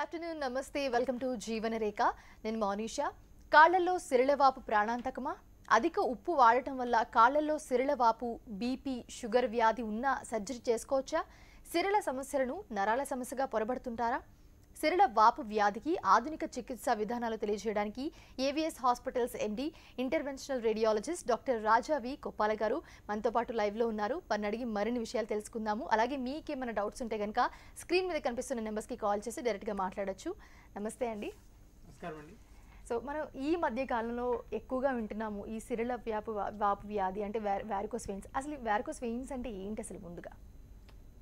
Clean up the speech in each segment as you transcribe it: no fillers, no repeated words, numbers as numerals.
Afternoon నమస్తే welcome to జీవన రేఖ నేను మోనిషా కాళ్ళల్లో సిరలవాపు ప్రాణాంతకమా అధిక ఉప్పు వాడటం వల్ల కాళ్ళల్లో సిరలవాపు బీపీ షుగర్ వ్యాధి ఉన్న సర్జరీ చేసుకోవచ్చా సిరల సమస్యలను నరాల సమస్యగా పొరబడుతుంటారా సిరల వాపు వ్యాధికి ఆధునిక చికిత్సా విధానాలు తెలియజేయడానికి AVS hospitals MD interventional radiologist doctor Raja V Koppala గారు మనతో పాటు లైవ్ లో ఉన్నారు పన్నడిగి మరిన్ని విషయాలు తెలుసుకుందాము అలాగే మీకేమైనా డౌట్స్ ఉంటే గనుక స్క్రీన్ మీద కనిపిస్తున్న నెంబర్స్ కి కాల్ చేసి డైరెక్ట్ గా మాట్లాడొచ్చు నమస్తే అండి నమస్కారం అండి సో మనం ఈ మధ్య కాలంలో ఎక్కువగా వింటున్నాము ఈ సిరల వాపు వ్యాధి అంటే వారికోస్ వెయిన్స్ అసలు వారికోస్ వెయిన్స్ అంటే ఏంటి అసలు ముందుగా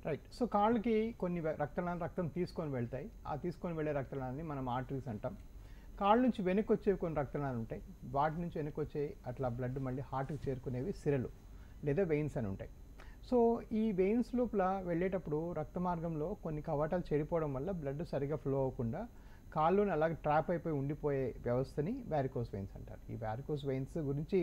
రైట్ సో కాళ్ళకి కొన్ని రక్తం తీసుకొని వెళ్తాయి ఆ తీసుకొని వెళ్ళే రక్తనాళాన్ని మనం ఆర్టరీస్ అంటాం కాళ్ళ నుంచి వెనక్కి వచ్చేవి కొన్ని రక్తనాళాలు ఉంటాయి వాటి నుంచి వెనక్కి వచ్చే అట్లా బ్లడ్ మళ్ళీ హార్ట్కి చేరుకునేవి సిరలు లేదా వెయిన్స్ అని ఉంటాయి సో ఈ వెయిన్స్ లోపల వెళ్ళేటప్పుడు రక్త మార్గంలో కొన్ని కవాటాలు చెడిపోవడం వల్ల బ్లడ్ సరిగా ఫ్లో అవ్వకుండా కాళ్ళలోని అలాగే ట్రాప్ అయిపోయి ఉండిపోయే వ్యవస్థని వారికోస్ వెయిన్స్ అంటారు ఈ వారికోస్ వెయిన్స్ గురించి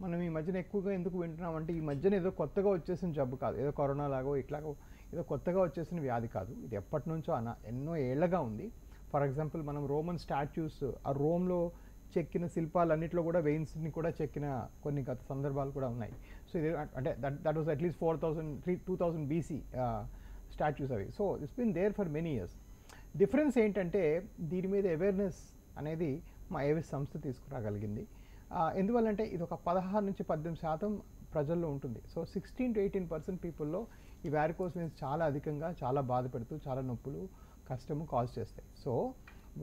మనం ఈ మధ్యన ఎక్కువగా ఎందుకు వింటున్నామంటే ఈ మధ్యన ఏదో కొత్తగా వచ్చేసిన జబ్బు కాదు ఏదో కరోనా లాగో ఇట్లాగో ఏదో కొత్తగా వచ్చేసిన వ్యాధి కాదు ఇది ఎప్పటి నుంచో ఎన్నో ఏళ్లగా ఉంది ఫర్ ఎగ్జాంపుల్ మనం రోమన్ స్టాచ్యూస్ ఆ రోమ్లో చెక్కిన శిల్పాలన్నింటిలో కూడా వెయిన్స్ని కూడా చెక్కిన కొన్ని గత సందర్భాలు కూడా ఉన్నాయి సో ఇది అంటే that was at least 2000 BC statues అవి so it's been there for many years difference ఏంటంటే దీని మీద అవేర్నెస్ అనేది మా ఏవిఎస్ సంస్థ తీసుకురాగలిగింది ఎందువల్లంటే ఇది ఒక 16 నుంచి 18% ప్రజల్లో ఉంటుంది సో 16 to 18% పీపుల్లో ఈ వారికోస్ వెయిన్స్ చాలా అధికంగా చాలా బాధ పెడుతూ చాలా నొప్పులు కష్టము కాజ్ చేస్తాయి సో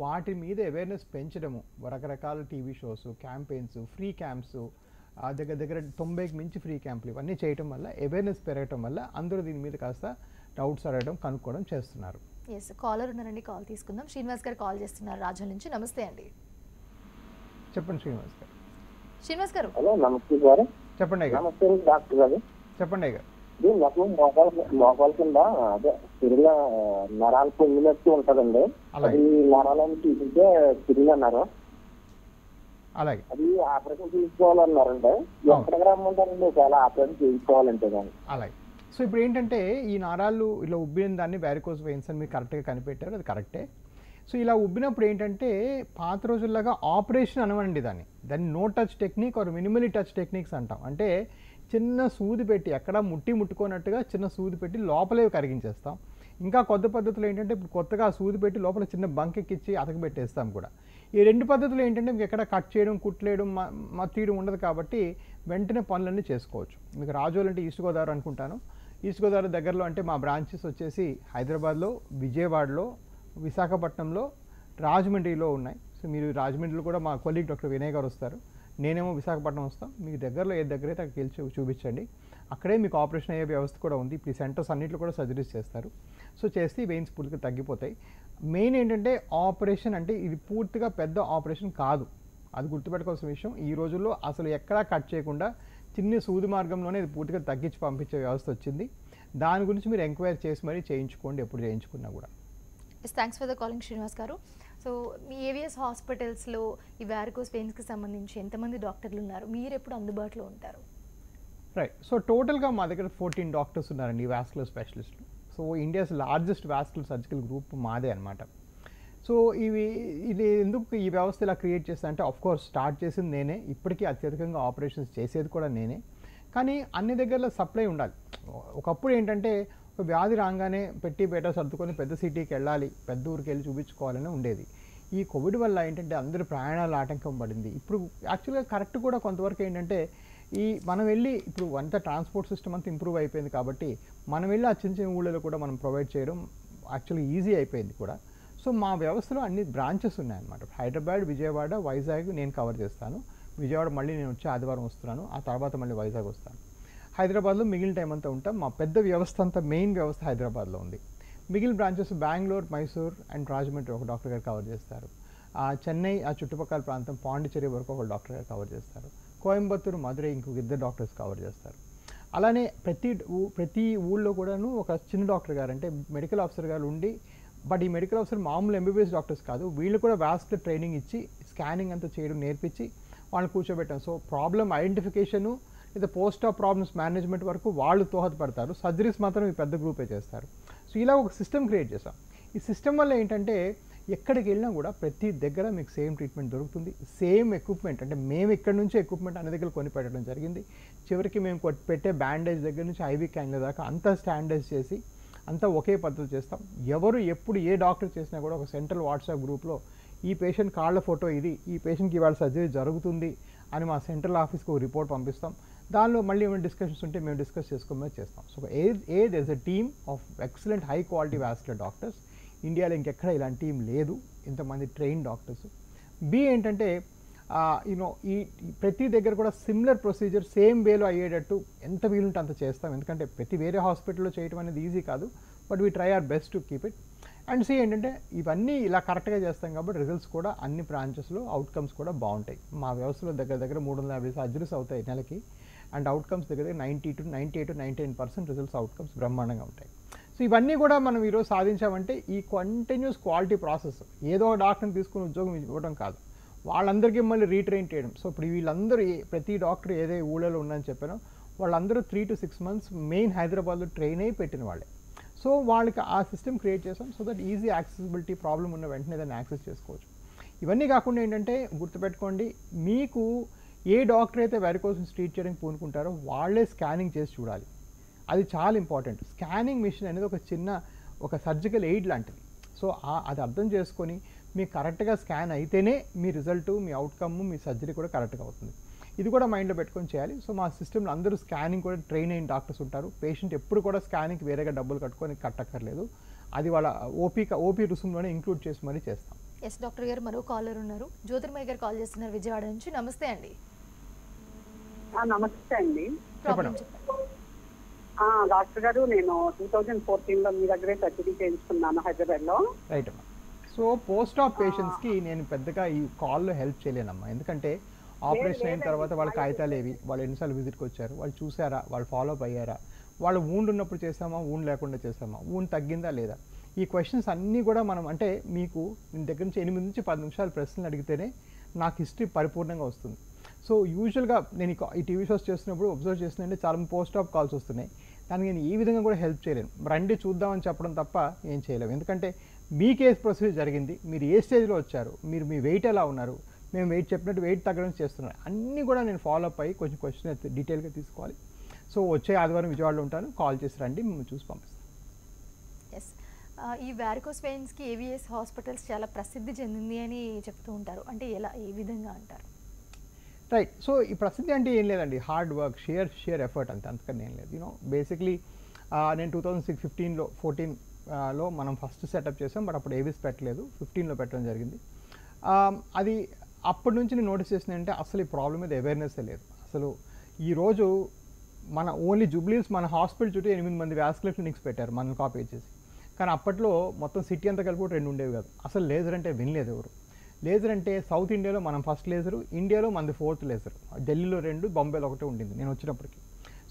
వాటి మీద అవేర్నెస్ పెంచడము రకరకాల TV shows campaigns free camps దగ్గర 90కి మించి ఫ్రీ క్యాంపులు ఇవన్నీ చేయడం వల్ల అవేర్నెస్ పెరగటం వల్ల అందరూ దీని మీద కాస్త డౌట్స్ అడగడం కనుక్కోవడం చేస్తున్నారు ఎస్ కాలర్ ఉన్నారండి కాల్ తీసుకుందాం శ్రీనివాస్ గారు కాల్ చేస్తున్నారు రాజా నుంచి నమస్తే అండి చెప్పండి శ్రీనివాస్ గారు శ్రీనివాస్ గారు హలో నమస్తే గారు చెప్పండి అయ్య నమస్తే డాక్టర్ గారు చెప్పండి అయ్య నాకు మోకాల కింద అదే తిరిగిన నరాలు పొంగినట్టు ఉంటదండి అది నరాలను తీసింటే తిరిగి అన్నారు అలాగే అది ఆపరేషన్ తీసుకోవాలన్నారంటే ఎక్కడికి రమ్మంటారండి ఒకవేళ ఆపరేషన్ చేయించుకోవాలంటే కానీ అలాగే సో ఇప్పుడు ఏంటంటే ఈ నరాలు ఇలా ఉబ్బిన దాన్ని వారికోస్ వెయిన్స్ అని మీరు కరెక్ట్గా కనిపెట్టారు అది కరెక్టే సో ఇలా ఉబ్బినప్పుడు ఏంటంటే పాత రోజుల్లాగా ఆపరేషన్ అనవండి దాన్ని no touch technique or minimally touch techniques అంటాం అంటే చిన్న సూది పెట్టి ఎక్కడ ముట్టుకోనట్టుగా చిన్న సూది పెట్టి లోపలే కరిగించేస్తాం ఇంకా కొత్త పద్ధతులు ఏంటంటే ఇప్పుడు కొత్తగా సూది పెట్టి లోపల చిన్న బంకెక్కిచ్చి అతకబెట్టేస్తాం కూడా ఈ రెండు పద్ధతులు ఏంటంటే మీకు ఎక్కడ కట్ చేయడం కుట్లేయడం తీయడం ఉండదు కాబట్టి వెంటనే పనులన్నీ చేసుకోవచ్చు మీకు రాజోలు అంటే ఈస్ట్ గోదావరి అనుకుంటాను ఈస్ట్ గోదావరి దగ్గరలో అంటే మా బ్రాంచెస్ వచ్చేసి హైదరాబాద్లో విజయవాడలో విశాఖపట్నంలో రాజమండ్రిలో ఉన్నాయి సో మీరు రాజమండ్రిలో కూడా మా కొలీగ్ డాక్టర్ వినయ్ గారు వస్తారు నేనేమో విశాఖపట్నం వస్తాం మీకు దగ్గరలో ఏ దగ్గరైతే అక్కడికి వెళ్ళి చూపించండి అక్కడే మీకు ఆపరేషన్ అయ్యే వ్యవస్థ కూడా ఉంది ఇప్పుడు ఈ సెంటర్స్ అన్నింటిలో కూడా సర్జరీస్ చేస్తారు సో చేస్తే వెయిన్స్ పూర్తిగా తగ్గిపోతాయి మెయిన్ ఏంటంటే ఆపరేషన్ అంటే ఇది పూర్తిగా పెద్ద ఆపరేషన్ కాదు అది గుర్తుపెట్టుకోవాల్సిన విషయం ఈ రోజుల్లో అసలు ఎక్కడా కట్ చేయకుండా చిన్న సూది మార్గంలోనే ఇది పూర్తిగా తగ్గించి పంపించే వ్యవస్థ వచ్చింది దాని గురించి మీరు ఎంక్వైరీ చేసి మరీ చేయించుకోండి ఎప్పుడు చేయించుకున్నా కూడా thanks for the calling Srinivas గారు సో మీ ఏవిఎస్ హాస్పిటల్స్లో ఈ వారికోస్ వెయిన్స్కి సంబంధించి ఎంతమంది డాక్టర్లు ఉన్నారు మీరు ఎప్పుడు అందుబాటులో ఉంటారు రైట్ సో టోటల్గా మా దగ్గర 14 డాక్టర్స్ ఉన్నారండి వాస్కులర్ స్పెషలిస్టులు so India's largest vascular surgical group మాదే అనమాట సో ఇది ఎందుకు ఈ వ్యవస్థ ఇలా క్రియేట్ చేస్తా అంటే కోర్స్ స్టార్ట్ చేసింది నేనే ఇప్పటికీ అత్యధికంగా ఆపరేషన్స్ చేసేది కూడా నేనే కానీ అన్ని దగ్గరలో సప్లై ఉండాలి ఒకప్పుడు ఏంటంటే ఒక వ్యాధి రాగానే పెట్టి బయట సర్దుకొని పెద్ద సిటీకి వెళ్ళాలి పెద్ద ఊరికి వెళ్ళి చూపించుకోవాలని ఉండేది ఈ కోవిడ్ వల్ల ఏంటంటే అందరి ప్రయాణాలు ఆటంకం పడింది ఇప్పుడు యాక్చువల్గా కరెక్ట్ కూడా కొంతవరకు ఏంటంటే మనం వెళ్ళి ఇప్పుడు అంతా ట్రాన్స్పోర్ట్ సిస్టమ్ అంతా ఇంప్రూవ్ అయిపోయింది కాబట్టి మనం వెళ్ళి ఆ చిన్న ఊళ్ళలో కూడా మనం ప్రొవైడ్ చేయడం యాక్చువల్లీ ఈజీ అయిపోయింది కూడా సో మా వ్యవస్థలో అన్ని బ్రాంచెస్ ఉన్నాయన్నమాట హైదరాబాద్ విజయవాడ వైజాగ్ నేను కవర్ చేస్తాను విజయవాడ మళ్ళీ నేను వచ్చి ఆదివారం వస్తున్నాను ఆ తర్వాత మళ్ళీ వైజాగ్ వస్తాను హైదరాబాద్లో మిగిలిన టైం అంతా ఉంటాం మా పెద్ద వ్యవస్థ అంతా మెయిన్ వ్యవస్థ హైదరాబాద్లో ఉంది మిగిలిన బ్రాంచెస్ బెంగళూరు మైసూర్ అండ్ రాజమండ్రి ఒక డాక్టర్ గారు కవర్ చేస్తారు చెన్నై ఆ చుట్టుపక్కల ప్రాంతం పాండిచ్చేరి వరకు ఒక డాక్టర్ గారు కవర్ చేస్తారు కోయంబత్తూరు మధురై ఇంకొక ఇద్దరు డాక్టర్స్ కవర్ చేస్తారు అలానే ప్రతి ఊళ్ళో కూడాను ఒక చిన్న డాక్టర్ గారు అంటే మెడికల్ ఆఫీసర్ గారు ఉండి బట్ ఈ మెడికల్ ఆఫీసర్ మామూలు ఎంబీబీఎస్ డాక్టర్స్ కాదు వీళ్ళు కూడా వాస్కులర్ ట్రైనింగ్ ఇచ్చి స్కానింగ్ అంతా చేయడం నేర్పించి వాళ్ళని కూర్చోబెట్టాం సో ప్రాబ్లమ్ ఐడెంటిఫికేషను లేదా పోస్ట్ ఆఫ్ ప్రాబ్లమ్స్ మేనేజ్మెంట్ వరకు వాళ్ళు దోహదపడతారు సర్జరీస్ మాత్రం ఈ పెద్ద గ్రూపే చేస్తారు సో ఇలా ఒక సిస్టమ్ క్రియేట్ చేసాం ఈ సిస్టమ్ వల్ల ఏంటంటే ఎక్కడికి వెళ్ళినా కూడా ప్రతి దగ్గర మీకు సేమ్ ట్రీట్మెంట్ దొరుకుతుంది. సేమ్ ఎక్విప్మెంట్, అంటే మేము ఇక్కడ నుంచి ఎక్విప్మెంట్ అన్ని దగ్గర కొని పెట్టడం జరిగింది. చివరికి మేము పెట్టే బ్యాండేజ్ దగ్గర నుంచి ఐవీ క్యాన్ల దాకా అంతా స్టాండర్డైజ్ చేసి అంతా ఒకే పద్ధతి చేస్తాం. ఎవరు ఎప్పుడు ఏ డాక్టర్ చేసినా కూడా ఒక సెంట్రల్ వాట్సాప్ గ్రూప్లో ఈ పేషెంట్ కాళ్ళ ఫోటో ఇది, ఈ పేషెంట్కి ఇవాళ సర్జరీ జరుగుతుంది అని మా సెంట్రల్ ఆఫీస్కి ఒక రిపోర్ట్ పంపిస్తాం. దానిలో మళ్ళీ ఏమైనా డిస్కషన్స్ ఉంటే మేము డిస్కస్ చేసుకుని చేస్తాం. So there is a team of excellent high quality vascular doctors. ఇండియాలో ఇంకెక్కడ ఇలాంటి టీం లేదు, ఇంతమంది ట్రైన్ డాక్టర్స్. బి ఏంటంటే ఈ ప్రతి దగ్గర కూడా సిమిలర్ ప్రొసీజర్ సేమ్ వేలో అయ్యేటట్టు ఎంత వీలుంటే అంత చేస్తాం. ఎందుకంటే ప్రతి వేరే హాస్పిటల్లో చేయడం అనేది ఈజీ కాదు, but we try our best to keep it. And సి ఏంటంటే ఇవన్నీ ఇలా కరెక్ట్గా చేస్తాం కాబట్టి రిజల్ట్స్ కూడా అన్ని బ్రాంచెస్లో అవుట్కమ్స్ కూడా బాగుంటాయి. మా వ్యవస్థలో దగ్గర 350 సర్జరీస్ అవుతాయి నెలకి, అండ్ అవుట్కమ్స్ దగ్గర 98-99% రిజల్ట్స్ అవుట్కమ్స్ బ్రహ్మాండంగా ఉంటాయి. సో ఇవన్నీ కూడా మనం ఈరోజు సాధించామంటే ఈ కంటిన్యూస్ క్వాలిటీ ప్రాసెస్. ఏదో డాక్టర్ని తీసుకుని ఉద్యోగం ఇవ్వడం కాదు, వాళ్ళందరికీ మళ్ళీ రీట్రైన్ చేయడం. సో ఇప్పుడు వీళ్ళందరూ ప్రతి డాక్టర్ ఏదే ఊళ్ళలో ఉందని చెప్పానో వాళ్ళందరూ 3 to 6 months మెయిన్ హైదరాబాద్లో ట్రైన్ అయి పెట్టిన వాళ్ళే. సో వాళ్ళకి ఆ సిస్టమ్ క్రియేట్ చేసాం so that easy accessibility, problem ఉన్న వెంటనే దాన్ని యాక్సెస్ చేసుకోవచ్చు. ఇవన్నీ కాకుండా ఏంటంటే గుర్తుపెట్టుకోండి, మీకు ఏ డాక్టర్ అయితే వెరికోస్ ట్రీట్ చేయడానికి పూనుకుంటారో వాళ్ళే స్కానింగ్ చేసి చూడాలి. అది చాలా ఇంపార్టెంట్. స్కానింగ్ మిషన్ అనేది ఒక సర్జికల్ ఎయిడ్ లాంటిది. సో అది అర్థం చేసుకొని మీకు కరెక్ట్గా స్కాన్ అయితేనే మీ రిజల్ట్, మీ అవుట్కమ్, మీ సర్జరీ కూడా కరెక్ట్గా అవుతుంది. ఇది కూడా మైండ్లో పెట్టుకొని చేయాలి. సో మా సిస్టంలో అందరూ స్కానింగ్ కూడా ట్రైన్ అయిన డాక్టర్స్ ఉంటారు. పేషెంట్ ఎప్పుడు కూడా స్కానింగ్కి వేరేగా డబ్బులు కట్టక్కర్లేదు. అది వాళ్ళ ఓపీ రుసుములోనే ఇంక్లూడ్ చేసి మరీ చేస్తాం. ఎస్ డాక్టర్ గారు, మరో కాలర్ ఉన్నారు. జ్యోతిర్మయ్య గారు కాల్ చేస్తున్నారు విజయవాడ నుంచి. నమస్తే అండి. నమస్తే అండి. చెప్పండి డాక్టర్ గారు, నేను 2014లో మీ దగ్గరే సర్జరీ చేయించుకున్నాను హైదరాబాద్లో. రైట్ అమ్మా. సో పోస్ట్ ఆప్ పేషెంట్స్కి నేను పెద్దగా ఈ కాల్లో హెల్ప్ చేయలేనమ్మా. ఎందుకంటే ఆపరేషన్ అయిన తర్వాత వాళ్ళ కాగితాలు ఏవి, వాళ్ళు ఎన్నిసార్లు విజిట్కి వచ్చారు, వాళ్ళు చూసారా, వాళ్ళు ఫాలోఅప్ అయ్యారా, వాళ్ళు వూండ్ ఉన్నప్పుడు చేసామా, వూండ్ లేకుండా చేసామా, వూండ్ తగ్గిందా లేదా, ఈ క్వశ్చన్స్ అన్నీ కూడా మనం అంటే మీకు నేను దగ్గర నుంచి 8 నుంచి 10 నిమిషాలు ప్రశ్నలు అడిగితేనే నాకు హిస్టరీ పరిపూర్ణంగా వస్తుంది. సో యూజువల్గా నేను ఈ టీవీ షోస్ చేస్తున్నప్పుడు అబ్జర్వ్ చేస్తుందంటే చాలా పోస్ట్ ఆప్ కాల్స్ వస్తున్నాయి. దానికి నేను ఈ విధంగా కూడా హెల్ప్ చేయలేను. రండి చూద్దామని చెప్పడం తప్ప ఏం చేయలేము. ఎందుకంటే మీ కేసు ప్రొసీజర్ జరిగింది, మీరు ఏ స్టేజ్లో వచ్చారు, మీ వెయిట్ ఎలా ఉన్నారు, మేము వెయిట్ చెప్పినట్టు వెయిట్ తగ్గడం చేస్తున్నాను, అన్నీ కూడా నేను ఫాలోఅప్ అయ్యి కొంచెం క్వశ్చన్ డీటెయిల్గా తీసుకోవాలి. సో వచ్చే ఆదివారం విజయవాడలో ఉంటాను, కాల్ చేసి రండి, మేము చూసి పంపిస్తాం. ఎస్, ఈ వారికోస్ వెయిన్స్కి ఏవిఎస్ హాస్పిటల్స్ చాలా ప్రసిద్ధి చెందింది అని చెప్తూ ఉంటారు. అంటే ఏ విధంగా అంటారు? రైట్. సో ఈ ప్రసిద్ధి అంటే ఏం లేదండి, హార్డ్ వర్క్, షేర్ ఎఫర్ట్ అంతకన్నా ఏం లేదు. బేసిక్లీ నేను 2014లో మనం ఫస్ట్ సెటప్ చేసాం, బట్ అప్పుడు ఏవిస్ పెట్టలేదు, 15లో పెట్టడం జరిగింది. అది అప్పటి నుంచి నేను నోటీస్ చేసిందంటే అసలు ఈ ప్రాబ్లం మీద అవేర్నెస్ లేదు. అసలు ఈరోజు మన ఓన్లీ జూబ్లీస్ మన హాస్పిటల్ చుట్టూ 8 మంది వాస్కులర్ క్లినిక్స్ పెట్టారు మనం కాపీ చేసి. కానీ అప్పట్లో మొత్తం సిటీ అంతా కలిపి 2 ఉండేవి కాదు. అసలు లేజర్ అంటే వినలేదు ఎవరు. లేజర్ అంటే సౌత్ ఇండియాలో మనం ఫస్ట్ లేజరు, ఇండియాలో మనది 4th లేజర్, ఢిల్లీలో 2, బాంబేలో 1 ఉండింది నేను వచ్చినప్పటికి.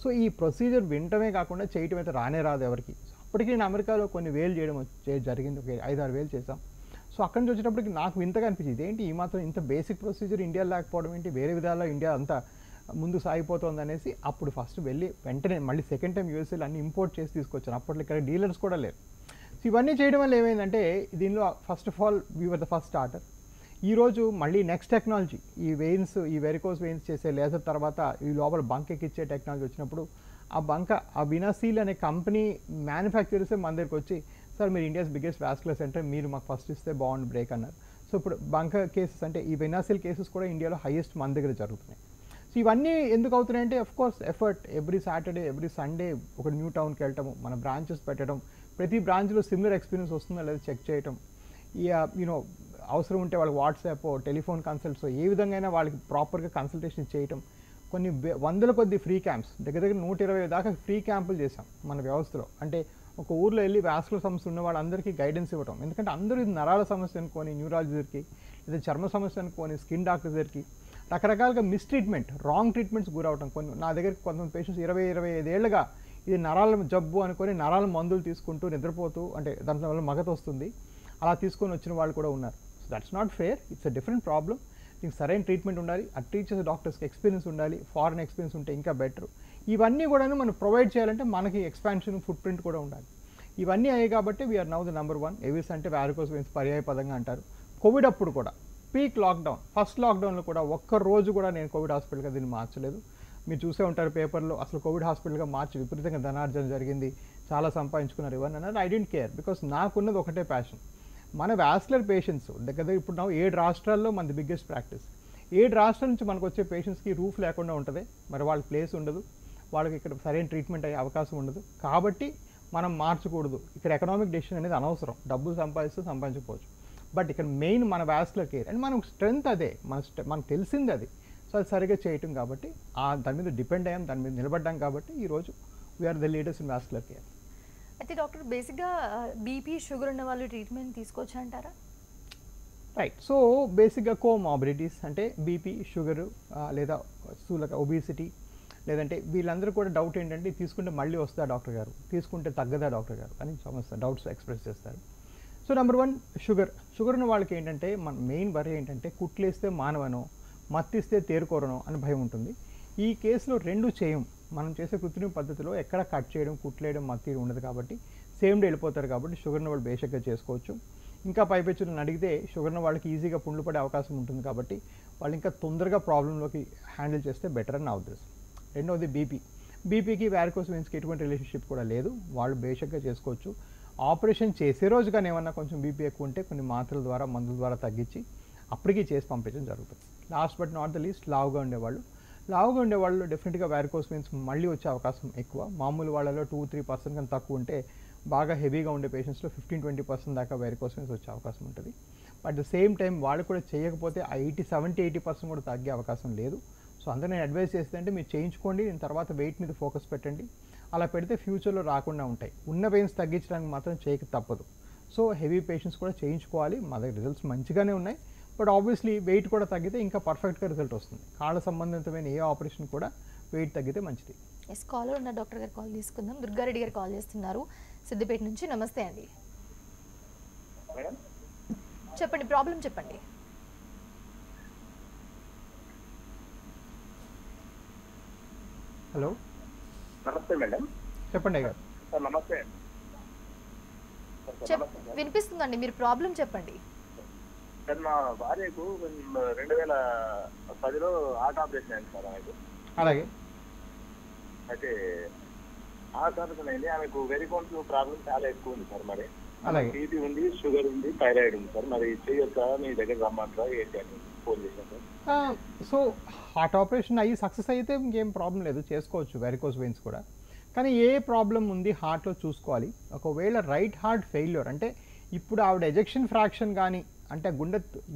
సో ఈ ప్రొసీజర్ వినటమే కాకుండా చేయటం అయితే రాదు ఎవరికి. అప్పటికి నేను అమెరికాలో కొన్ని వేలు చేయడం జరిగింది, ఒక 5-6 వేలు చేసాం. సో అక్కడి నుంచి వచ్చేటప్పటికి నాకు వింతగా అనిపించింది, ఏంటి ఈ మాత్రం ఇంత బేసిక్ ప్రొసీజర్ ఇండియాలో లేకపోవడం ఏంటి, వేరే విధాల్లో ఇండియా అంతా ముందు సాగిపోతుంది అనేసి అప్పుడు ఫస్ట్ వెళ్ళి వెంటనే మళ్ళీ సెకండ్ టైం యూఎస్ఏలో అన్ని ఇంపోర్ట్ చేసి తీసుకొచ్చాను. అప్పట్లో ఇక్కడ డీలర్స్ కూడా లేరు. సో ఇవన్నీ చేయడం వల్ల ఏమైందంటే దీనిలో first of all we were the first starter. ఈరోజు మళ్ళీ నెక్స్ట్ టెక్నాలజీ ఈ వెరికోస్ వెయిన్స్ చేసే లేజర్ తర్వాత ఈ లోపల బంక్ ఎక్కిచ్చే టెక్నాలజీ వచ్చినప్పుడు ఆ వినాసీల్ అనే కంపెనీ మ్యానుఫ్యాక్చరర్సే మన దగ్గరికి వచ్చి, సార్ మీరు ఇండియాస్ బిగ్గెస్ట్ వాస్కులర్ సెంటర్, మీరు మాకు ఫస్ట్ ఇస్తే బాగుంది బ్రేక్ అన్నారు. సో ఇప్పుడు బంక్ కేసెస్ అంటే ఈ వినాసిల్ కేసెస్ కూడా ఇండియాలో హైయెస్ట్ మన దగ్గర జరుగుతున్నాయి. సో ఇవన్నీ ఎందుకు అవుతున్నాయంటే course effort. Every Saturday every Sunday ఒక న్యూ టౌన్కి వెళ్ళటము, మన బ్రాంచెస్ పెట్టడం, ప్రతి బ్రాంచ్లో సిమిలర్ ఎక్స్పీరియన్స్ వస్తుందో లేదా చెక్ చేయటం, అవసరం ఉంటే వాళ్ళకి వాట్సాప్, టెలిఫోన్ కన్సల్ట్స్, ఏ విధంగా అయినా వాళ్ళకి ప్రాపర్గా కన్సల్టేషన్ చేయటం, కొన్ని వందల కొద్ది ఫ్రీ క్యాంప్స్, దగ్గర 120 దాకా ఫ్రీ క్యాంపులు చేసాం మన వ్యవస్థలో. అంటే ఒక ఊర్లో వెళ్ళి వాస్కులర్ సమస్య ఉన్న వాళ్ళందరికీ గైడెన్స్ ఇవ్వటం. ఎందుకంటే అందరూ ఇది నరాల సమస్య అనుకోని న్యూరాలజీ దగ్గరికి, లేదా చర్మ సమస్య అనుకోని స్కిన్ డాక్టర్ దగ్గరికి రకరకాలుగా మిస్ట్రీట్మెంట్, రాంగ్ ట్రీట్మెంట్స్ గురవటం. నా దగ్గరికి కొంతమంది పేషెంట్స్ 20-25 ఏళ్ళుగా ఇది నరాల జబ్బు అనుకొని నరాల మందులు తీసుకుంటూ నిద్రపోతూ, అంటే దాంట్లో వల్ల మగత వస్తుంది, అలా తీసుకొని వచ్చిన వాళ్ళు కూడా ఉన్నారు. So that's not fair, it's a different problem. దీనికి సరైన ట్రీట్మెంట్ ఉండాలి, ఆ ట్రీట్ చేసే డాక్టర్స్కి ఎక్స్పీరియన్స్ ఉండాలి, ఫారెన్ ఎక్స్పీరియన్స్ ఉంటే ఇంకా బెటర్. ఇవన్నీ కూడా మనం ప్రొవైడ్ చేయాలంటే మనకి ఎక్స్పాన్షన్, ఫుట్ ప్రింట్ కూడా ఉండాలి. ఇవన్నీ అయ్యాయి కాబట్టి వీఆర్ నౌ ద నెంబర్ 1. ఎవిస్ అంటే వారికోస్ వెయిన్స్ పర్యాయ పదంగా అంటారు. కోవిడ్ అప్పుడు కూడా పీక్ లాక్డౌన్, ఫస్ట్ లాక్డౌన్లో కూడా ఒక్క రోజు కూడా నేను కోవిడ్ హాస్పిటల్గా దీన్ని మార్చలేదు. మీరు చూసే ఉంటారు పేపర్లో, అసలు కోవిడ్ హాస్పిటల్గా మార్చి విపరీతంగా ధనార్జన జరిగింది, చాలా సంపాదించుకున్నారు ఇవన్నీ అన్నారు. ఐ డెంట్ కేర్, బికాస్ నాకున్నది ఒకటే ప్యాషన్. మన వాస్కులర్ పేషెంట్స్ దగ్గర ఇప్పుడు 7 రాష్ట్రాల్లో మనది బిగ్గెస్ట్ ప్రాక్టీస్. 7 రాష్ట్రాల నుంచి మనకు వచ్చే పేషెంట్స్కి రూఫ్ లేకుండా ఉంటుంది, మరి వాళ్ళకి ప్లేస్ ఉండదు, వాళ్ళకి ఇక్కడ సరైన ట్రీట్మెంట్ అయ్యే అవకాశం ఉండదు. కాబట్టి మనం మార్చకూడదు. ఇక్కడ ఎకనామిక్ డెసిషన్ అనేది అనవసరం, డబ్బులు సంపాదించకపోవచ్చు. బట్ ఇక్కడ మెయిన్ మన వాస్కులర్ కేర్ అండ్ మనకు స్ట్రెంగ్త్ అదే, మనకు తెలిసింది అది. సో అది సరిగ్గా చేయటం కాబట్టి దాని మీద డిపెండ్ అయ్యాం, దాని మీద నిలబడ్డాం కాబట్టి ఈరోజు we are the leaders in vascular care. అయితే డాక్టర్ బేసిక్గా బీపీ షుగర్ ఉన్న వాళ్ళు ట్రీట్మెంట్ తీసుకోవచ్చు అంటారా? రైట్. సో బేసిక్గా కోమార్బిడిటీస్ అంటే బీపీ, షుగరు లేదా స్థూలక ఒబిసిటీ, లేదంటే వీళ్ళందరూ కూడా డౌట్ ఏంటంటే తీసుకుంటే మళ్ళీ వస్తుందా డాక్టర్ గారు, తీసుకుంటే తగ్గదా డాక్టర్ గారు అని సమస్య డౌట్స్ ఎక్స్ప్రెస్ చేస్తారు. సో నెంబర్ 1 షుగర్ ఉన్న వాళ్ళకి ఏంటంటే మన మెయిన్ వరి ఏంటంటే కుట్లేస్తే మానవనో, మత్తిస్తే తేరుకోరనో అని భయం ఉంటుంది. ఈ కేసులో 2 చేయం. మనం చేసే కృత్రిమ పద్ధతిలో ఎక్కడ కట్ చేయడం, కుట్లేయడం, మత్తీయడం ఉండదు కాబట్టి సేమ్ డే వెళ్ళిపోతారు. కాబట్టి షుగర్ ఉన్న వాళ్ళు బేసిక్గా చేసుకోవచ్చు. ఇంకా పైపెచ్చులను అడిగితే షుగర్ ఉన్న వాళ్ళకి ఈజీగా పుండ్లు పడే అవకాశం ఉంటుంది కాబట్టి వాళ్ళు ఇంకా తొందరగా ప్రాబ్లంలోకి హ్యాండిల్ చేస్తే బెటర్ అని నా ఉద్దేశం. రెండవది బీపీకి వారికోస్ వెయిన్స్కి ఎటువంటి రిలేషన్షిప్ కూడా లేదు, వాళ్ళు బేసిక్గా చేసుకోవచ్చు. ఆపరేషన్ చేసే రోజు కానీ ఏమన్నా కొంచెం బీపీ ఎక్కువ ఉంటే కొన్ని మాత్రల ద్వారా, మందుల ద్వారా తగ్గించి అప్పటికీ చేసి పంపించడం జరుగుతుంది. Last but not the least లావుగా ఉండేవాళ్ళు డెఫినెట్గా వారికోస్ వెయిన్స్ మళ్ళీ వచ్చే అవకాశం ఎక్కువ. మామూలు వాళ్ళలో 2-3% కన్నా తక్కువ ఉంటే, బాగా హెవీగా ఉండే పేషెంట్స్లో 15-20% దాకా వారికోస్ వెయిన్స్ వచ్చే అవకాశం ఉంటుంది. బట్ ద సేమ్ టైం వాళ్ళు కూడా చేయకపోతే 70-80% కూడా తగ్గే అవకాశం లేదు. సో అందరూ నేను అడ్వైస్ చేస్తే అంటే మీరు చేయించుకోండి, దీని తర్వాత వెయిట్ మీద ఫోకస్ పెట్టండి. అలా పెడితే ఫ్యూచర్లో రాకుండా ఉంటాయి. ఉన్న వెయిన్స్ తగ్గించడానికి మాత్రం చేయక తప్పదు. సో హెవీ పేషెంట్స్ కూడా చేయించుకోవాలి. మా దగ్గర రిజల్ట్స్ మంచిగానే ఉన్నాయి. బట్ ఆబ్వియస్లీ వెయిట్ కూడా తగ్గితే ఇంకా పర్ఫెక్ట్గా రిజల్ట్ వస్తుంది. కాళ్ళ సంబంధితమైన ఏ ఆపరేషన్ కూడా వెయిట్ తగ్గితే మంచిది. ఎస్, కాలర్ ఉన్న డాక్టర్ గారు కాల్ తీసుకుందాం. దుర్గారెడ్డి గారు కాల్ చేస్తున్నారు సిద్దిపేట నుంచి. నమస్తే అండి, చెప్పండి ప్రాబ్లం చెప్పండి. హలో, నమస్తే మేడం. చెప్పండి గారు. నమస్తే. వినిపిస్తుందండి, మీరు ప్రాబ్లం చెప్పండి. సార్ మా భార్యకు 2010లో హార్ట్ ఆపరేషన్ అయింది సార్ ఆమెకు. అలాగే. అయితే హార్ట్ ఆపరేషన్ అయింది, ఆమెకు వెరికోన్స్ ప్రాబ్లం చాలా ఎక్కువ ఉంది సార్. మరి అలాగే బీపీ ఉంది, షుగర్ ఉంది, థైరాయిడ్ ఉంది సార్. మరి చేయొచ్చా, మీ దగ్గర రమ్మంటారా ఏంటి అని ఫోన్ చేశాను సార్. సో హార్ట్ ఆపరేషన్ అయ్యి సక్సెస్ అయితే ఇంకేం ప్రాబ్లం లేదు, చేసుకోవచ్చు వెరికోస్ వెయిన్స్ కూడా. కానీ ఏ ప్రాబ్లం ఉంది హార్ట్లో చూసుకోవాలి. ఒకవేళ రైట్ హార్ట్ ఫెయిల్యూర్ అంటే ఇప్పుడు ఆవిడ ఎజెక్షన్ ఫ్రాక్షన్ కానీ, అంటే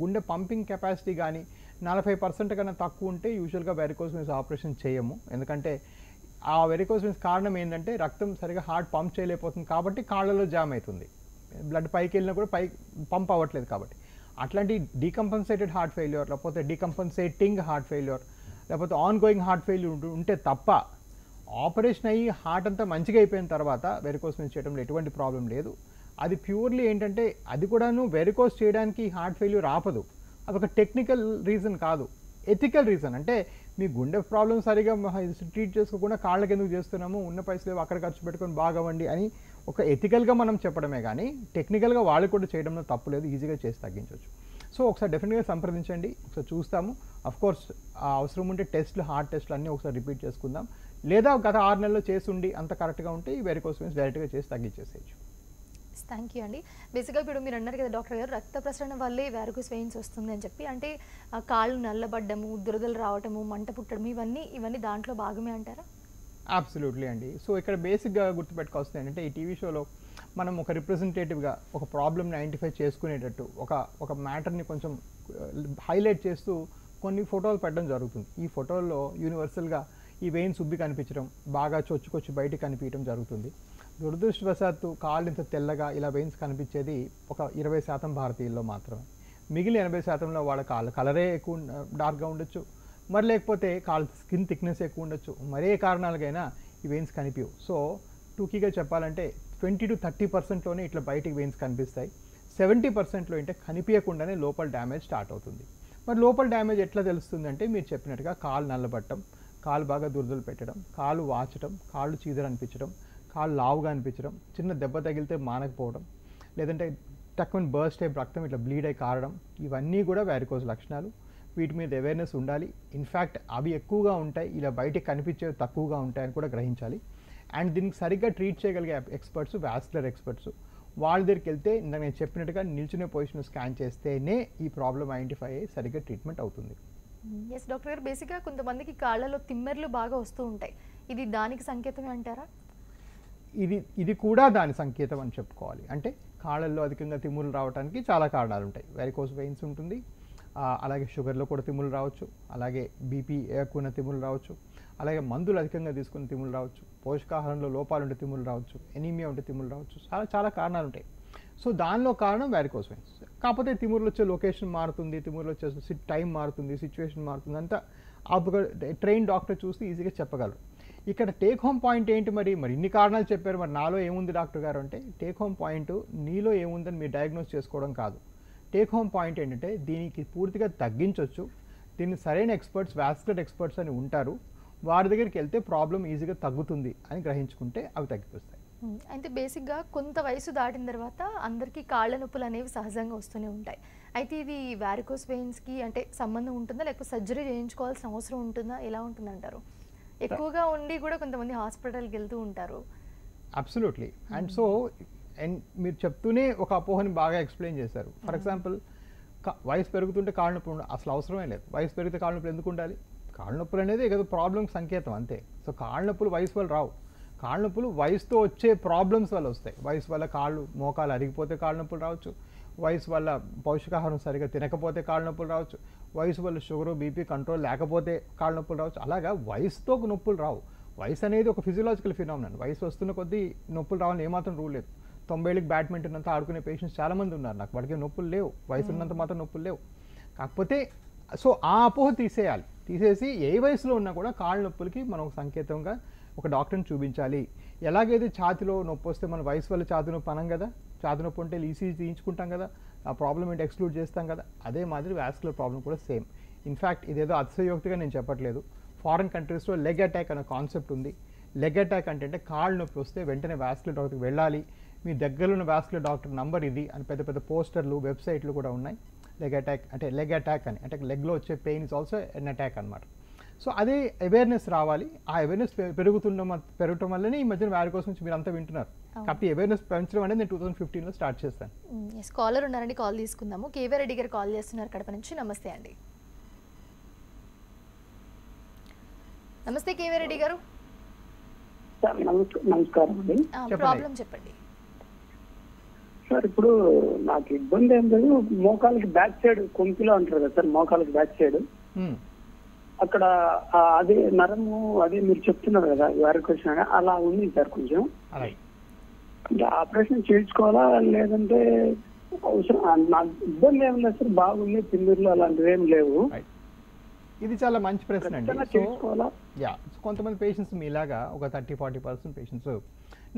గుండె పంపింగ్ కెపాసిటీ కానీ 40% కన్నా తక్కువ ఉంటే యూజువల్గా వెరికోస్ వెయిన్స్ ఆపరేషన్ చేయము. ఎందుకంటే ఆ వెరికోస్ వెయిన్స్ కారణం ఏంటంటే రక్తం సరిగా హార్ట్ పంప్ చేయలేకపోతుంది కాబట్టి కాళ్ళలో జామ్ అవుతుంది. బ్లడ్ పైకి వెళ్ళినా కూడా పంప్ అవ్వట్లేదు కాబట్టి. అట్లాంటి డీకంపన్సేటెడ్ హార్ట్ ఫెయిల్యూర్, లేకపోతే డీకంపన్సేటింగ్ హార్ట్ ఫెయిల్యూర్, లేకపోతే ఆన్ గోయింగ్ హార్ట్ ఫెయిల్యూర్ ఉంటే తప్ప ఆపరేషన్ అయ్యి హార్ట్ అంతా మంచిగా అయిపోయిన తర్వాత వెరికోస్ వెయిన్స్ చేయడంలో ఎటువంటి ప్రాబ్లం లేదు. అది ప్యూర్లీ ఏంటంటే అది కూడాను వెరికోస్ చేయడానికి హార్ట్ ఫెయిల్యూర్ ఆపదు. అదొక టెక్నికల్ రీజన్ కాదు, ఎథికల్ రీజన్. అంటే మీ గుండె ప్రాబ్లం సరిగా ట్రీట్ చేసుకోకుండా కాళ్ళకి ఎందుకు చేస్తున్నాము, ఉన్న పైసలు అక్కడ ఖర్చు పెట్టుకొని బాగవ్వండి అని ఒక ఎథికల్గా మనం చెప్పడమే కానీ టెక్నికల్గా వాళ్ళు కూడా చేయడంలో తప్పు లేదు, ఈజీగా చేసి తగ్గించవచ్చు. సో ఒకసారి డెఫినెట్గా సంప్రదించండి, ఒకసారి చూస్తాము. అఫ్కోర్స్ అవసరం ఉంటే టెస్ట్లు, హార్ట్ టెస్ట్లు అన్నీ ఒకసారి రిపీట్ చేసుకుందాం. లేదా గత 6 నెలల్లో చేసి ఉండి అంత కరెక్ట్గా ఉంటే ఈ వెరికోస్ వెయిన్స్ డైరెక్ట్గా చేసి తగ్గించేసేయచ్చు. థ్యాంక్ యూ అండి. బేసిక్గా ఇప్పుడు మీరు అన్నారు కదా డాక్టర్ గారు, రక్త ప్రసరణ వల్లే వెరికోస్ వెయిన్స్ వస్తుంది అని చెప్పి, అంటే కాళ్ళు నల్లబడ్డము, దురదలు రావటము, మంట పుట్టడం, ఇవన్నీ దాంట్లో భాగమే అంటారా? అబ్సల్యూట్లీ అండి. సో ఇక్కడ బేసిక్గా గుర్తుపెట్టుకోవాల్సింది ఏంటంటే ఈ టీవీ షోలో మనం ఒక రిప్రజెంటేటివ్గా ఒక ప్రాబ్లమ్ని ఐడెంటిఫై చేసుకునేటట్టు ఒక మ్యాటర్ని కొంచెం హైలైట్ చేస్తూ కొన్ని ఫోటోలు పెట్టడం జరుగుతుంది. ఈ ఫోటోల్లో యూనివర్సల్గా ఈ వెయిన్స్ ఉబ్బి కనిపించడం, బాగా చొచ్చుకొచ్చి బయటికి కనిపించడం జరుగుతుంది. దురదృష్టవశాత్తు కాళ్ళు ఇంత తెల్లగా ఇలా వెయిన్స్ కనిపించేది ఒక 20% భారతీయుల్లో మాత్రమే. మిగిలిన 80%లో వాళ్ళ కాళ్ళ కలరే ఎక్కువ డార్క్గా ఉండొచ్చు, మరి లేకపోతే కాళ్ళ స్కిన్ థిక్నెస్ ఎక్కువ ఉండొచ్చు, మరే కారణాలకైనా ఈ వెయిన్స్ కనిపించవు. సో టూకీగా చెప్పాలంటే 20-30%లోనే ఇట్లా బయటికి వెయిన్స్ కనిపిస్తాయి. 70%లో అంటే కనిపించకుండానే లోపల డ్యామేజ్ స్టార్ట్ అవుతుంది. మరి లోపల డ్యామేజ్ ఎట్లా తెలుస్తుందంటే మీరు చెప్పినట్టుగా కాళ్ళు నల్లబట్టడం, కాళ్ళు బాగా దురదలు పెట్టడం, కాళ్ళు వాచడం, కాళ్ళు చీదర అనిపించడం, కాళ్ళు లావుగా అనిపించడం, చిన్న దెబ్బ తగిలితే మానకపోవడం, లేదంటే టక్కుని బర్స్ట్ అయ్యి రక్తం ఇట్లా బ్లీడ్ అయి కారడం, ఇవన్నీ కూడా వ్యారికోజ్ లక్షణాలు. వీటి మీద అవేర్నెస్ ఉండాలి. ఇన్ఫ్యాక్ట్ అవి ఎక్కువగా ఉంటాయి, ఇలా బయటికి కనిపించేవి తక్కువగా ఉంటాయని కూడా గ్రహించాలి. అండ్ దీనికి సరిగ్గా ట్రీట్ చేయగలిగే ఎక్స్పర్ట్స్ వాస్కులర్ ఎక్స్పర్ట్స్, వాళ్ళ దగ్గరికి వెళ్తే ఇందాక నేను చెప్పినట్టుగా నిల్చునే పొజిషన్ స్కాన్ చేస్తేనే ఈ ప్రాబ్లం ఐడెంటిఫై అయ్యి సరిగ్గా ట్రీట్మెంట్ అవుతుంది. ఎస్ డాక్టర్ గారు, బేసిక్గా కొంతమందికి కాళ్ళలో తిమ్మెర్లు బాగా వస్తూ ఉంటాయి, ఇది దానికి సంకేతమే అంటారా? ఇది కూడా దాని సంకేతం అని చెప్పుకోవాలి. అంటే కాళ్ళల్లో అధికంగా తిమ్ములు రావడానికి చాలా కారణాలు ఉంటాయి. వెరికోస్ వెయిన్స్ ఉంటుంది, అలాగే షుగర్లో కూడా తిమ్ములు రావచ్చు, అలాగే బీపీ ఎక్కువ తిమ్ములు రావచ్చు, అలాగే మందులు అధికంగా తీసుకుని తిమ్ములు రావచ్చు, పోషకాహారంలో లోపాలు ఉంటే తిమ్ములు రావచ్చు, ఎనీమియా ఉంటే తిమ్ములు రావచ్చు, చాలా కారణాలు ఉంటాయి. సో దానిలో కారణం వ్యారికోస్ వెయిన్స్. కాకపోతే తిమ్మురులు వచ్చే లొకేషన్ మారుతుంది, తిమ్మురులు వచ్చే టైం మారుతుంది, సిచ్యువేషన్ మారుతుంది, అంతా ట్రైన్ డాక్టర్ చూస్తే ఈజీగా చెప్పగలరు. ఇక్కడ టేక్ హోమ్ పాయింట్ ఏంటి? మరి ఇన్ని కారణాలు చెప్పారు, మరి నాలో ఏముంది డాక్టర్ గారు అంటే, టేక్ హోమ్ పాయింట్ నీలో ఏముందని మీరు డయాగ్నోస్ చేసుకోవడం కాదు. టేక్ హోమ్ పాయింట్ ఏంటంటే దీనికి పూర్తిగా తగ్గించవచ్చు. దీన్ని సరైన ఎక్స్పర్ట్స్, వాస్కులర్ ఎక్స్పర్ట్స్ అని ఉంటారు, వారి దగ్గరికి వెళ్తే ప్రాబ్లం ఈజీగా తగ్గుతుంది అని గ్రహించుకుంటే అవి తగ్గిపోతాయి. అయితే బేసిక్గా కొంత వయసు దాటిన తర్వాత అందరికీ కాళ్ళ నొప్పులు అనేవి సహజంగా వస్తూనే ఉంటాయి. అయితే ఇది వారికోస్ వెయిన్స్కి అంటే సంబంధం ఉంటుందా, లేకపోతే సర్జరీ చేయించుకోవాల్సిన అవసరం ఉంటుందా, ఎలా ఉంటుందంటారు? ఎక్కువగా ఉండి కూడా కొంతమంది హాస్పిటల్కి వెళ్తూ ఉంటారు. అబ్సల్యూట్లీ. అండ్ మీరు చెప్తూనే ఒక అపోహని బాగా ఎక్స్ప్లెయిన్ చేశారు. ఫర్ ఎగ్జాంపుల్, వయసు పెరుగుతుంటే కాళ్ళ నొప్పులు అసలు అవసరమే లేదు. వయసు పెరిగితే కాళ్ళ నొప్పులు ఎందుకు ఉండాలి? కాళ్ళ నొప్పులు అనేది ఏదో ప్రాబ్లం సంకేతం అంతే. సో కాళ్ళ నొప్పులు వయసు వల్ల రావు. కాళ్ళ నొప్పులు వయసుతో వచ్చే ప్రాబ్లమ్స్ వల్ల వస్తాయి. వయసు వల్ల మోకాలు అరిగిపోతే కాళ్ళ నొప్పులు రావచ్చు, వయసు వల్ల పౌష్టికాహారం సరిగా తినకపోతే కాళ్ళ నొప్పులు రావచ్చు, వయసు వల్ల షుగరు బీపీ కంట్రోల్ లేకపోతే కాళ్ళ నొప్పులు రావచ్చు. అలాగా వయసుతో నొప్పులు రావు. వయసు అనేది ఒక ఫిజియలాజికల్ ఫినామినన్. వయసు వస్తున్న కొద్దీ నొప్పులు రావాలని ఏమాత్రం రూల్ లేదు. 90 ఏళ్ళకి బ్యాడ్మింటన్ అంతా ఆడుకునే పేషెంట్స్ చాలామంది ఉన్నారు. నాకు వాడికి నొప్పులు లేవు, వయసు ఉన్నంత మాత్రం నొప్పులు లేవు. కాకపోతే సో ఆ అపోహ తీసేసి ఏ వయసులో ఉన్నా కూడా కాళ్ళ నొప్పులకి మనం ఒక సంకేతంగా ఒక డాక్టర్ని చూపించాలి. ఎలాగైతే ఛాతిలో నొప్పి వస్తే మన వయసు వల్ల ఛాతి నొప్పి అనం కదా, ఛాతి నొప్పి ఉంటే ఈసీజీ తీయించుకుంటాం కదా, ఆ ప్రాబ్లం ఏంటి ఎక్స్క్లూడ్ చేస్తాం కదా, అదే మాదిరి వాస్కులర్ ప్రాబ్లం కూడా సేమ్. ఇన్ఫ్యాక్ట్ ఇదేదో అతిశయోక్తిగా నేను చెప్పట్లేదు. ఫారిన్ కంట్రీస్లో లెగ్ అటాక్ అనే కాన్సెప్ట్ ఉంది. లెగ్ అటాక్ అంటే కాళ్ళు నొప్పి వస్తే వెంటనే వాస్కులర్ డాక్టర్కి వెళ్ళాలి, మీ దగ్గరలో ఉన్న వాస్కులర్ డాక్టర్ నంబర్ ఇది అని పెద్ద పోస్టర్లు, వెబ్సైట్లు కూడా ఉన్నాయి. లెగ్ అటాక్ అని అంటే లెగ్లో వచ్చే pain is also an attack అనమాట. సో అదే అవేర్నెస్ రావాలి. ఆ అవేర్నెస్ పెరగటం వల్లనే ఈ మధ్యన వారికోస్ నుంచి మీరు అంతా వింటున్నారు. కాబట్టి అవేర్నెస్ పెంచడం అనేది నేను 2015లో స్టార్ట్ చేస్తాను. కాలర్ ఉన్నారండి, కాల్ తీసుకుందాము. కేవీ రెడ్డి గారు కాల్ చేస్తున్నారు కడప నుంచి. నమస్తే అండి. నమస్తే కేవీ రెడ్డి గారు. నమస్కారం అండి. ప్రాబ్లం చెప్పండి సార్. ఇప్పుడు నాకు ఇబ్బంది ఏం లేదు, మోకాలకి బ్యాక్ సైడ్ కొంకిలో అంటారు కదా సార్, మోకాలకి బ్యాక్ సైడ్ అక్కడ అదే నరము, అదే మీరు చెప్తున్నారు కదా వారికోస్ అలా ఉంది సార్. కొంచెం అంటే ఆపరేషన్ చేయించుకోవాలా లేదంటే అవసరం? నాకు ఇబ్బంది ఏం లేదు సార్, బాగుంది, తిమ్మిర్లు అలాంటివి ఏం లేవు. ఇది చాలా మంచి ప్రశ్న అండి. కొంతమంది పేషెంట్స్ మీలాగా ఒక 30-40% పేషెంట్స్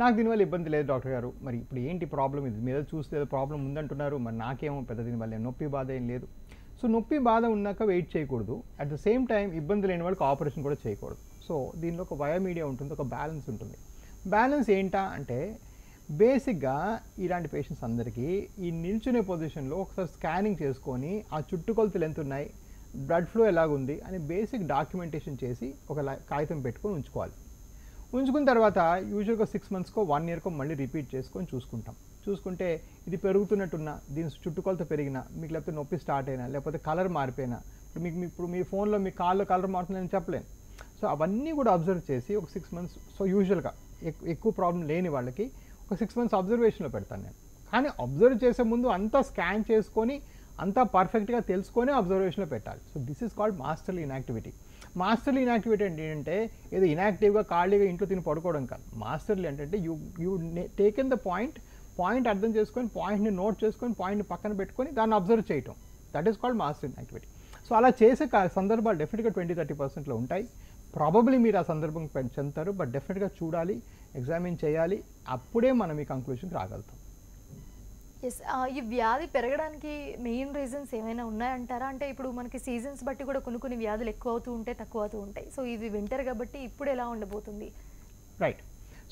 నాకు దీనివల్ల ఇబ్బంది లేదు డాక్టర్ గారు, మరి ఇప్పుడు ఏంటి ప్రాబ్లం, ఇది మీద చూస్తే ప్రాబ్లం ఉందంటున్నారు, మరి నాకేమో పెద్ద దీనివల్ల నొప్పి బాధ ఏం లేదు. సో నొప్పి బాధ ఉన్నాక వెయిట్ చేయకూడదు. అట్ ద సేమ్ టైం ఇబ్బంది లేని వాళ్ళకి ఆపరేషన్ కూడా చేయకూడదు. సో దీనిలో ఒక వయోమీడియా ఉంటుంది, ఒక బ్యాలెన్స్ ఉంటుంది. బ్యాలెన్స్ ఏంటా అంటే బేసిక్గా ఇలాంటి పేషెంట్స్ అందరికీ ఈ నిల్చునే పొజిషన్లో ఒకసారి స్కానింగ్ చేసుకొని ఆ చుట్టుకొలతలు ఎంత ఉన్నాయి, బ్లడ్ ఫ్లో ఎలాగుంది అని బేసిక్ డాక్యుమెంటేషన్ చేసి ఒక కాగితం పెట్టుకొని ఉంచుకోవాలి. ఉంచుకున్న తర్వాత యూజువల్గా 6 monthsకో 1 yearకో మళ్ళీ రిపీట్ చేసుకొని చూసుకుంటే ఇది పెరుగుతున్నట్టున్నా, దీని చుట్టుకొలత పెరిగినా, మీకు లేకపోతే నొప్పి స్టార్ట్ అయినా, లేకపోతే కలర్ మారిపోయినా, ఇప్పుడు మీ ఫోన్లో మీ కాల్లో కలర్ మారుతుందని చెప్పలేను. సో అవన్నీ కూడా అబ్జర్వ్ చేసి ఒక 6 months, సో యూజువల్గా ఎక్కువ ప్రాబ్లం లేని వాళ్ళకి ఒక 6 months అబ్జర్వేషన్లో పెడతాను నేను. కానీ అబ్జర్వ్ చేసే ముందు అంతా స్కాన్ చేసుకొని అంతా పర్ఫెక్ట్గా తెలుసుకొని అబ్జర్వేషన్లో పెట్టాలి. So this is called masterly inactivity. Masterly inactivity అంటే ఏంటంటే ఏదో ఇన్యాక్టివ్గా ఖాళీగా ఇంట్లో తిని పడుకోవడం కాదు. మాస్టర్లీ అంటే యూ టేకెన్ ద పాయింట్ అర్థం చేసుకొని, పాయింట్ని నోట్ చేసుకొని, పాయింట్ని పక్కన పెట్టుకొని దాన్ని అబ్జర్వ్ చేయటం, that is called master inactivity. So అలా చేసే సందర్భాలు డెఫినెట్గా 20-30%లో ఉంటాయి. ప్రాబబ్లీ మీరు ఆ సందర్భం చెందుతారు, బట్ డెఫినెట్గా చూడాలి, ఎగ్జామిన్ చేయాలి, అప్పుడే మనం ఈ కంక్లూషన్కి రాగలుగుతాం. ఎస్, ఈ వ్యాధి పెరగడానికి మెయిన్ రీజన్స్ ఏమైనా ఉన్నాయంటారా? అంటే ఇప్పుడు మనకి సీజన్స్ బట్టి కూడా కొన్ని వ్యాధులు ఎక్కువ అవుతూ ఉంటాయి, తక్కువ అవుతూ ఉంటాయి. సో ఇది వింటర్ కాబట్టి ఇప్పుడు ఎలా ఉండబోతుంది? రైట్.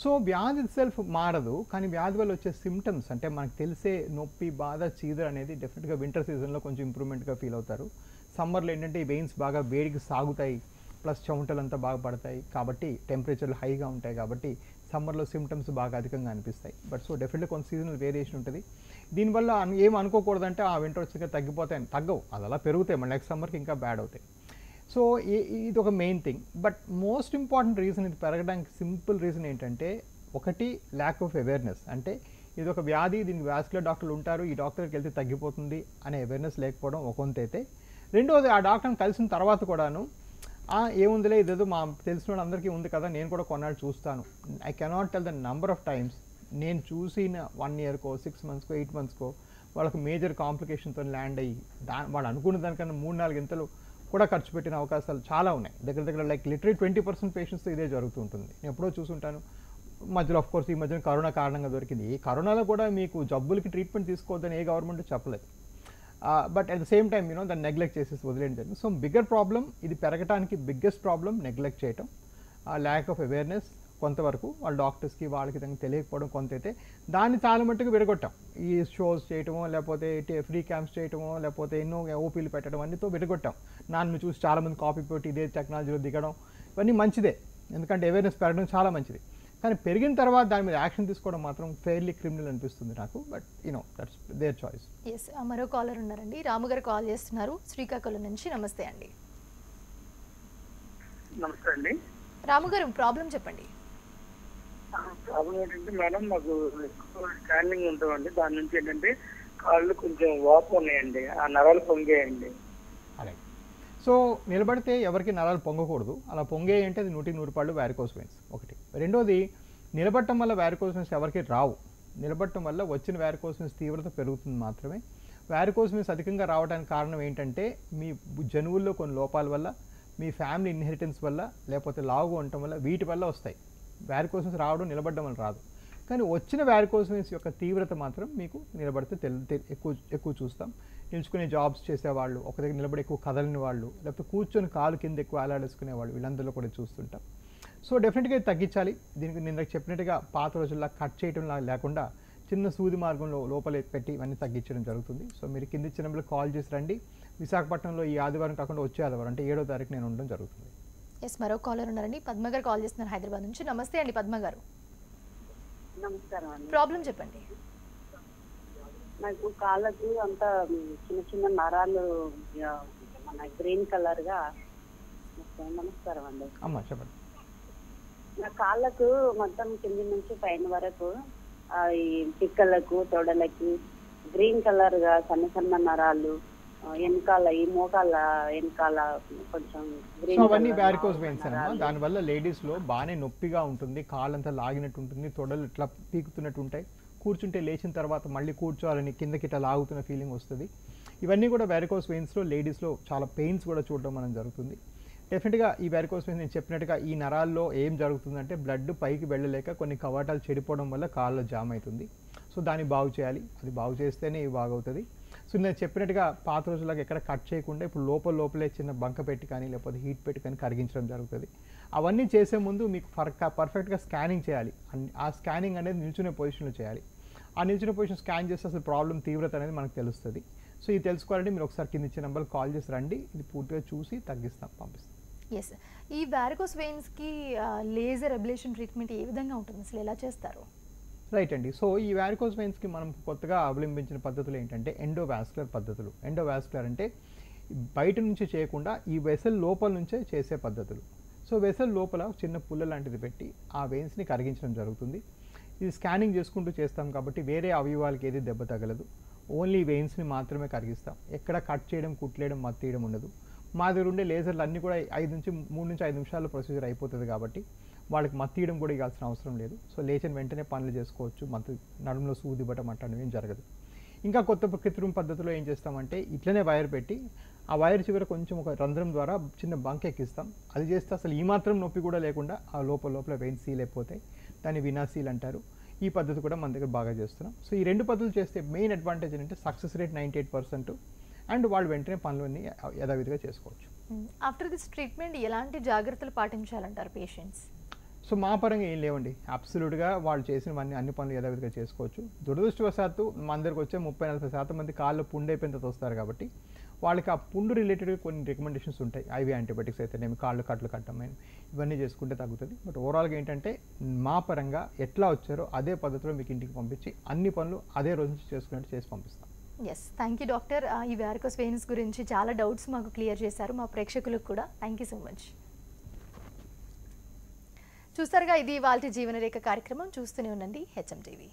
సో వ్యాధి సెల్ఫ్ మారదు, కానీ వ్యాధి వల్ల వచ్చే సిమ్టమ్స్ అంటే మనకు తెలిసే నొప్పి, బాధ, చీదర అనేది డెఫినెట్గా వింటర్ సీజన్లో కొంచెం ఇంప్రూవ్మెంట్గా ఫీల్ అవుతారు. సమ్మర్లో ఏంటంటే ఈ వెయిన్స్ బాగా వేడికి సాగుతాయి, ప్లస్ చెమటలంతా బాగా పడతాయి కాబట్టి టెంపరేచర్లు హైగా ఉంటాయి కాబట్టి సమ్మర్లో సిమ్టమ్స్ బాగా అధికంగా అనిపిస్తాయి. బట్ సో డెఫినెట్గా కొంత సీజనల్ వేరియేషన్ ఉంటుంది. దీనివల్ల ఏం అనుకోకూడదంటే ఆ వింటర్ వచ్చాక తగ్గిపోతాయి, తగ్గవు, అది అలా పెరుగుతాయి, మళ్ళీ నెక్స్ట్ సమ్మర్కి ఇంకా బ్యాడ్ అవుతాయి. సో ఇది ఒక main thing. But most important reason ఇది పెరగడానికి సింపుల్ రీజన్ ఏంటంటే, ఒకటి ల్యాక్ ఆఫ్ అవేర్నెస్. అంటే ఇది ఒక వ్యాధి, దీనికి వాస్కులర్ డాక్టర్లు ఉంటారు, ఈ డాక్టర్కి వెళ్తే తగ్గిపోతుంది అనే అవేర్నెస్ లేకపోవడం ఒక వంతు అయితే, రెండోది ఆ డాక్టర్ని కలిసిన తర్వాత కూడాను ఏముందిలే ఇదేదో మా తెలిసిన వాళ్ళందరికీ ఉంది కదా, నేను కూడా కొన్నాళ్ళు చూస్తాను. I cannot tell the number of times నేను చూసిన 1 yearకో 6 monthsకో 8 monthsకో వాళ్ళకి మేజర్ కాంప్లికేషన్తో ల్యాండ్ అయ్యి వాళ్ళు అనుకున్న దానికన్నా 3-4 ఇంతలు కూడా ఖర్చు పెట్టిన అవకాశాలు చాలా ఉన్నాయి. దగ్గర దగ్గర లైక్ లిటరీ 20% పేషెంట్స్తో ఇదే జరుగుతూ ఉంటుంది. నేను ఎప్పుడో చూసుంటాను. మధ్యలో ఆఫ్ కోర్స్ ఈ మధ్యన కరోనా కారణంగా దొరికింది. ఈ కరోనాలో కూడా మీకు జబ్బులకి ట్రీట్మెంట్ తీసుకోవద్దని ఏ గవర్నమెంట్ చెప్పలేదు. But at the same time దాన్ని నెగ్లెక్ట్ చేసేసి వదిలేయడం జరిగింది. సో బిగ్గర్ ప్రాబ్లం ఇది పెరగడానికి బిగ్గెస్ట్ ప్రాబ్లం నెగ్లెక్ట్ చేయటం, ల్యాక్ ఆఫ్ అవేర్నెస్ కొంతవరకు వాళ్ళ డాక్టర్స్కి వాళ్ళకి తెలియకపోవడం కొంత అయితే, దాన్ని చాలా మట్టుకు విరగొట్టాం. ఈ షోస్ చేయటమో లేకపోతే ఫ్రీ క్యాంప్స్ చేయటమో లేకపోతే ఎన్నో ఓపీలు పెట్టడం అన్నితో విరగొట్టాం. నన్ను చూసి చాలామంది కాపీ పెట్టి ఇదే టెక్నాలజీలో దిగడం ఇవన్నీ మంచిదే, ఎందుకంటే అవేర్నెస్ పెరగడం చాలా మంచిది. కానీ పెరిగిన తర్వాత దాని మీద యాక్షన్ తీసుకోవడం మాత్రం ఫెయిర్లీ క్రిమినల్ అనిపిస్తుంది నాకు. But that's their choice. Yes, మరో కాలర్ ఉన్నారండి. రాము గారు కాల్ చేస్తున్నారు శ్రీకాకుళం నుంచి. నమస్తే అండి. నమస్తే అండి. రాము గారు, ప్రాబ్లం చెప్పండి. ప్రాబ్లం ఏంటంటే మేడం, మాకు ఎక్కువ స్కానింగ్ ఉంటామండి, దాని నుంచి ఏంటంటే కాళ్ళు కొంచెం వాపు ఉన్నాయండి, ఆ నరాలు పొంగేయండి. అలాగే. సో నిలబడితే ఎవరికి నరాలు పొంగకూడదు. అలా పొంగే అంటే అది 100% వారికోస్ వెయిన్స్ ఒకటి. రెండోది, నిలబడటం వల్ల వారికోస్ వెయిన్స్ ఎవరికి రావు. నిలబడటం వల్ల వచ్చిన వారికోస్ వెయిన్స్ తీవ్రత పెరుగుతుంది మాత్రమే. వారికోస్ వెయిన్స్ అధికంగా రావడానికి కారణం ఏంటంటే మీ జనువుల్లో కొన్ని లోపాల వల్ల, మీ ఫ్యామిలీ ఇన్హెరిటెన్స్ వల్ల, లేకపోతే లావుగా ఉండటం వల్ల, వీటి వల్ల వస్తాయి. వారికోస్ వెయిన్స్ రావడం నిలబడడం వల్ల రాదు. కానీ వచ్చిన వారికోస్ వెయిన్స్ యొక్క తీవ్రత మాత్రం మీకు నిలబడితే ఎక్కువ చూస్తాం. నిల్చుకునే జాబ్స్ చేసేవాళ్ళు, ఒక దగ్గర నిలబడి ఎక్కువ కదలని వాళ్ళు, లేకపోతే కూర్చొని కాలు కింద ఎక్కువ అలాడేసుకునే వాళ్ళు, వీళ్ళందరిలో కూడా చూస్తుంటాం. సో డెఫినెట్గా తగ్గించాలి. దీనికి నేను చెప్పినట్టుగా పాత రోజుల్లో కట్ చేయడం లేకుండా చిన్న సూది మార్గంలో లోపల పెట్టి ఇవన్నీ తగ్గించడం జరుగుతుంది. సో మీరు కింద ఇచ్చిన నెంబర్కి కాల్ చేసి రండి. విశాఖపట్నంలో ఈ ఆదివారం కాకుండా వచ్చే ఆదివారం అంటే 7వ తారీఖు నేను ఉండడం జరుగుతుంది. ఎస్, మరో కాలర్ ఉన్నారండి. పద్మ గారు కాల్ చేస్తున్నారు హైదరాబాద్ నుంచి. నమస్తే అండి పద్మ గారు. నమస్కారం అండి. ప్రాబ్లం చెప్పండి. నాకు కాళ్ళకు అంతా చిన్న చిన్న నరాలు మన గ్రీన్ కలర్ గా. నమస్కారం అండి. అమ్మా చెప్పండి. నా కాళ్ళకు మొత్తం కింది నుంచి పైన వరకు ఈ పిక్కలకు తొడలకి గ్రీన్ కలర్ గా సన్న సన్న నరాలు, వెనకాల ఈ మోకాళ్ళ వెనకాల కొంచెం గ్రీన్. అవన్నీ వారికోస్ వెయిన్స్ అన్నమాట. దానివల్ల లేడీస్లో బాగానే నొప్పిగా ఉంటుంది, కాళ్ళంతా లాగినట్టు ఉంటుంది, తొడలు ఇట్లా పీకుతున్నట్టు ఉంటాయి, కూర్చుంటే లేచిన తర్వాత మళ్ళీ కూర్చోవాలని కిందకి ఇట్లా లాగుతున్న ఫీలింగ్ వస్తుంది. ఇవన్నీ కూడా వారికోస్ వెయిన్స్లో లేడీస్లో చాలా పెయిన్స్ కూడా చూడడం మనం జరుగుతుంది. డెఫినెట్గా ఈ వారికోస్ వెయిన్స్ నేను చెప్పినట్టుగా ఈ నరాల్లో ఏం జరుగుతుందంటే బ్లడ్ పైకి వెళ్ళలేక కొన్ని కవాటాలు చెడిపోవడం వల్ల కాళ్ళలో జామ్ అవుతుంది. సో దాన్ని బాగు చేయాలి, అది బాగు చేస్తేనే ఇవి బాగవుతుంది. సో నేను చెప్పినట్టుగా పాత రోజులాగా ఎక్కడ కట్ చేయకుండా ఇప్పుడు లోపలే చిన్న బంక పెట్టి కానీ లేకపోతే హీట్ పెట్టి కానీ కరిగించడం జరుగుతుంది. అవన్నీ చేసే ముందు మీకు పర్ఫెక్ట్గా స్కానింగ్ చేయాలి. ఆ స్కానింగ్ అనేది నిల్చునే పొజిషన్లో చేయాలి. ఆ నిల్చునే పొజిషన్ స్కాన్ చేస్తే అసలు ప్రాబ్లం తీవ్రత అనేది మనకు తెలుస్తుంది. సో ఇది తెలుసుకోవాలంటే మీరు ఒకసారి కింద ఇచ్చే నెంబర్కి కాల్ చేసి రండి, ఇది పూర్తిగా చూసి తగ్గిస్తాం, పంపిస్తాం. ఎస్, ఈ వారికోస్ వెయిన్స్కి లేజర్ అబ్లేషన్ ట్రీట్మెంట్ ఏ విధంగా ఉంటుంది, అసలు ఎలా చేస్తారు? రైట్ అండి. సో ఈ వారికోస్ వెయిన్స్కి మనం కొత్తగా అవలంబించిన పద్ధతులు ఏంటంటే ఎండోవాస్కులర్ పద్ధతులు. ఎండోవాస్కులర్ అంటే బయట నుంచి చేయకుండా ఈ వెసల్ లోపల నుంచే చేసే పద్ధతులు. సో వెసల్ లోపల చిన్న పుల్ల లాంటిది పెట్టి ఆ వెయిన్స్ని కరిగించడం జరుగుతుంది. ఇది స్కానింగ్ చేసుకుంటూ చేస్తాం కాబట్టి వేరే అవయవాలకి ఏది దెబ్బ తగలదు. ఓన్లీ వెయిన్స్ని మాత్రమే కరిగిస్తాం. ఎక్కడ కట్ చేయడం, కుట్లేయడం, మత్తీయడం ఉండదు. మా దగ్గర ఉండే లేజర్లు అన్నీ కూడా 3 నుంచి 5 నిమిషాల్లో ప్రొసీజర్ అయిపోతుంది కాబట్టి వాళ్ళకి మత్తీయడం కూడా ఇవ్వాల్సిన అవసరం లేదు. సో లేచిన వెంటనే పనులు చేసుకోవచ్చు. నడుములో సూది ఇవ్వటం అట్లాంటివి ఏం జరగదు. ఇంకా కొత్త కృత్రిమ పద్ధతిలో ఏం చేస్తామంటే ఇట్లనే వైర్ పెట్టి ఆ వైర్ చివర కొంచెం ఒక రంధ్రం ద్వారా చిన్న బంక్ ఎక్కిస్తాం. అది చేస్తే అసలు ఈ మాత్రం నొప్పి కూడా లేకుండా ఆ లోపల వెయిన్ సీల్ అయిపోతాయి. దాన్ని వినాసీల్ అంటారు. ఈ పద్ధతి కూడా మన దగ్గర బాగా చేస్తున్నాం. సో ఈ 2 పద్ధతులు చేస్తే మెయిన్ అడ్వాంటేజ్ ఏంటంటే సక్సెస్ రేట్ 98% అండ్ వాళ్ళు వెంటనే పనులన్నీ యథావిధిగా చేసుకోవచ్చు. ఆఫ్టర్ దిస్ ట్రీట్మెంట్ ఎలాంటి జాగ్రత్తలు పాటించాలంటారు పేషెంట్స్? సో మా పరంగా ఏం లేవండి, అబ్సల్యూట్గా వాళ్ళు చేసిన అన్ని పనులు యథావిధిగా చేసుకోవచ్చు. దురదృష్టవశాత్తు మన దగ్గరకు వచ్చే 30-40% మంది కాళ్ళు పుండు అయిపోయిన తర్వాత వస్తారు కాబట్టి వాళ్ళకి ఆ పుండు రిలేటెడ్గా కొన్ని రికమెండేషన్స్ ఉంటాయి. ఐవీ యాంటీబయాటిక్స్ అయితే నేను కాళ్ళు కట్లు కట్టమని ఇవన్నీ చేసుకుంటే తగ్గుతుంది. బట్ ఓవరాల్గా ఏంటంటే మా పరంగా ఎట్లా వచ్చారో అదే పద్ధతిలో మీకు ఇంటికి పంపించి అన్ని పనులు అదే రోజు నుంచి చేసుకున్నట్టు చేసి పంపిస్తాం. Yes, thank you doctor. ఈ వారికోస్ వెయిన్స్ గురించి చాలా డౌట్స్ మాకు క్లియర్ చేశారు, మా ప్రేక్షకులకు కూడా థ్యాంక్ యూ సో మచ్. చూస్తారుగా, ఇది ఇవాల్టి జీవనరేఖ కార్యక్రమం. చూస్తూనే ఉండండి హెచ్ఎం టీవీ.